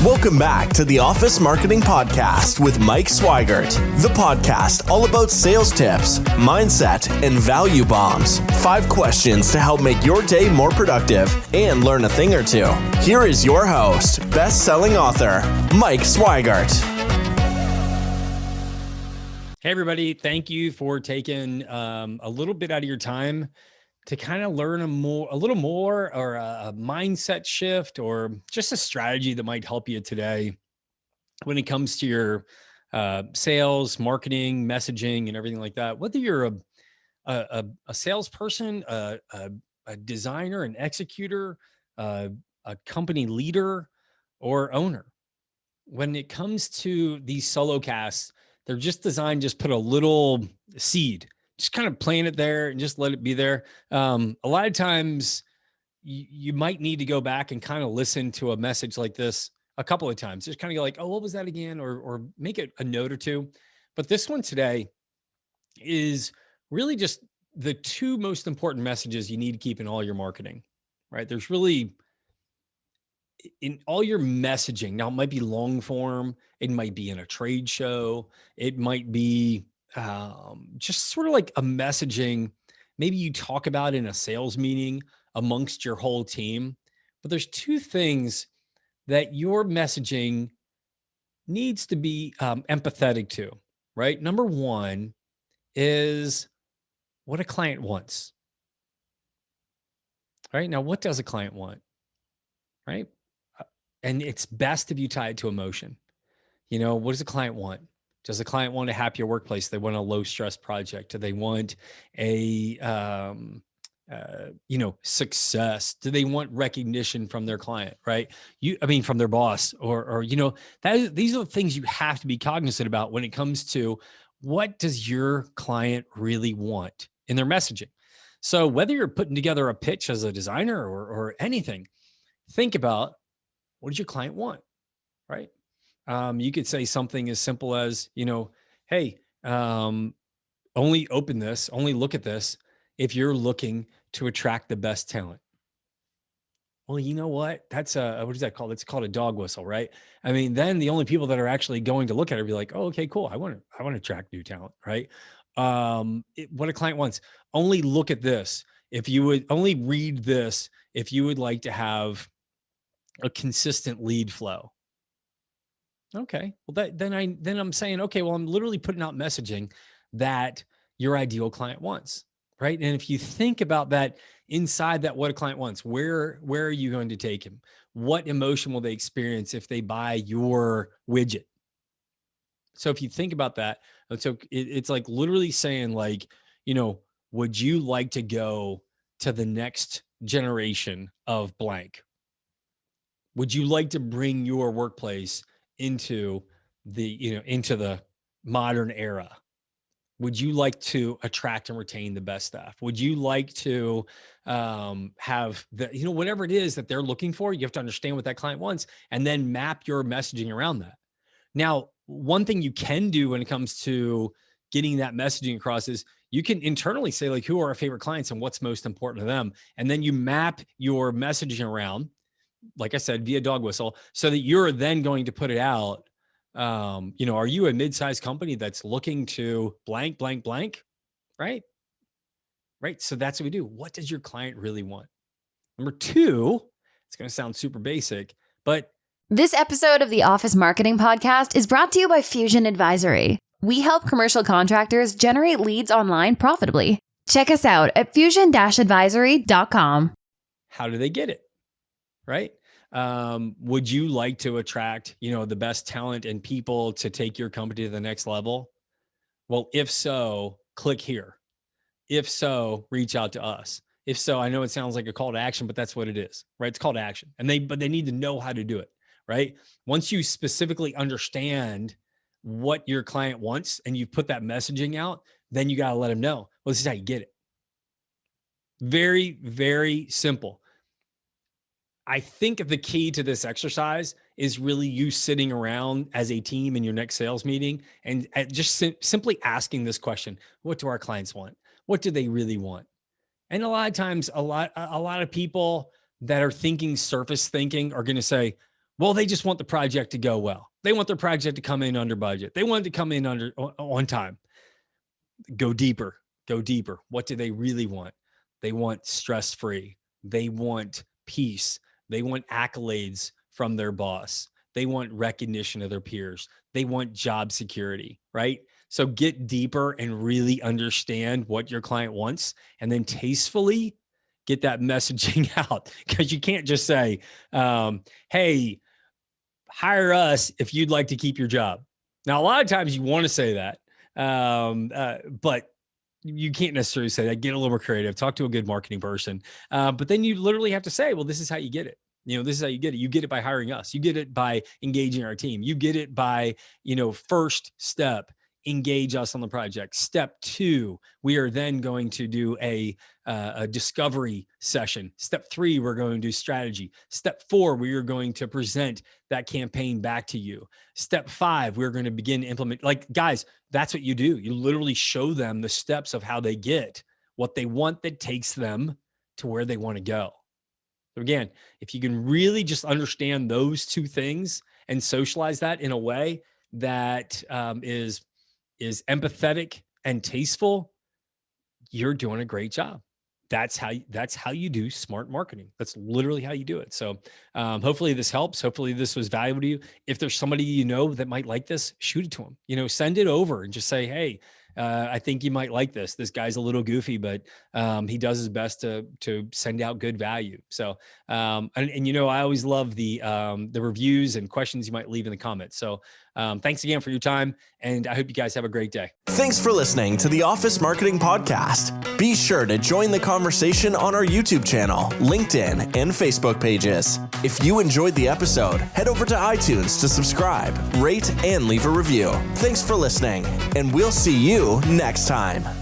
Welcome back to the Office Marketing Podcast with Mike Swigert, the podcast all about sales tips, mindset, and value bombs. 5 questions to help make your day more productive and learn a thing or two. Here is your host, best-selling author, Mike Swigert. Hey, everybody. Thank you for taking a little bit out of your time to kind of learn a little more, or a mindset shift, or just a strategy that might help you today when it comes to your sales, marketing, messaging, and everything like that. Whether you're a salesperson, a designer, an executor, a company leader, or owner, when it comes to these solo casts, they're just designed, just put a little seed, just kind of plant it there and just let it be there. A lot of times you might need to go back and kind of listen to a message like this a couple of times. Just kind of go like, oh, what was that again? Or make it a note or two. But this one today is really just the 2 most important messages you need to keep in all your marketing, right? There's really, in all your messaging, now it might be long form, it might be in a trade show, it might be just sort of like a messaging, maybe you talk about in a sales meeting amongst your whole team. But there's 2 things that your messaging needs to be empathetic to, right? Number 1 is what a client wants. Right now, what does a client want? Right? And it's best if you tie it to emotion. You know, what does a client want? Does the client want a happier workplace? They want a low stress project? Do they want a, success? Do they want recognition from their client, right? From their boss, or these are the things you have to be cognizant about when it comes to what does your client really want in their messaging. So whether you're putting together a pitch as a designer or anything, think about, what does your client want, right? You could say something as simple as, hey, only look at this if you're looking to attract the best talent. Well, you know what? That's what is that called? It's called a dog whistle, right? Then the only people that are actually going to look at it will be like, oh, okay, cool. I want to attract new talent, right? What a client wants, only look at this. If you would only read this, if you would like to have a consistent lead flow. Okay. Well, then I'm saying, okay, well, I'm literally putting out messaging that your ideal client wants, right? And if you think about that inside that, what a client wants, where are you going to take him? What emotion will they experience if they buy your widget? So if you think about that, so it's like literally saying, like, would you like to go to the next generation of blank? Would you like to bring your workplace into the modern era? Would you like to attract and retain the best staff? Would you like to have whatever it is that they're looking for? You have to understand what that client wants and then map your messaging around that. Now, one thing you can do when it comes to getting that messaging across is you can internally say, like, who are our favorite clients and what's most important to them? And then you map your messaging around, like I said, via dog whistle, so that you're then going to put it out. Are you a mid-sized company that's looking to blank, blank, blank? Right? Right. So that's what we do. What does your client really want? Number 2, it's going to sound super basic, but this episode of the Office Marketing Podcast is brought to you by Fusion Advisory. We help commercial contractors generate leads online profitably. Check us out at fusion-advisory.com. How do they get it? Right? Would you like to attract, the best talent and people to take your company to the next level? Well, if so, click here. If so, reach out to us. If so, I know it sounds like a call to action, but that's what it is, right? It's call to action. But they need to know how to do it, right? Once you specifically understand what your client wants and you put that messaging out, then you got to let them know, well, this is how you get it. Very, very simple. I think the key to this exercise is really you sitting around as a team in your next sales meeting and just simply asking this question: what do our clients want? What do they really want? And a lot of times, a lot of people that are thinking surface thinking are going to say, Well, they just want the project to go well. They want their project to come in under budget. They want it to come in on time. Go deeper. Go deeper. What do they really want? They want stress-free. They want peace. They want accolades from their boss. They want recognition of their peers. They want job security, right? So get deeper and really understand what your client wants, and then tastefully get that messaging out, because you can't just say, hey, hire us if you'd like to keep your job. Now, a lot of times you want to say that, but you can't necessarily say that. Get a little more creative, talk to a good marketing person. But then you literally have to say, well, this is how you get it. This is how you get it. You get it by hiring us. You get it by engaging our team. You get it by, first step, engage us on the project. Step 2, we are then going to do a discovery session. Step 3, we're going to do strategy. Step 4, we are going to present that campaign back to you. Step 5, we're going to begin to implement. Like, guys, that's what you do. You literally show them the steps of how they get what they want that takes them to where they want to go. So again, if you can really just understand those 2 things and socialize that in a way that is empathetic and tasteful, you're doing a great job. That's how you do smart marketing. That's literally how you do it. So hopefully this helps. Hopefully this was valuable to you. If there's somebody that might like this, shoot it to them. Send it over and just say, hey, I think you might like this. This guy's a little goofy, but he does his best to send out good value. So, and I always love the reviews and questions you might leave in the comments. So thanks again for your time, and I hope you guys have a great day. Thanks for listening to the Office Marketing Podcast. Be sure to join the conversation on our YouTube channel, LinkedIn, and Facebook pages. If you enjoyed the episode, head over to iTunes to subscribe, rate, and leave a review. Thanks for listening, and we'll see you next time.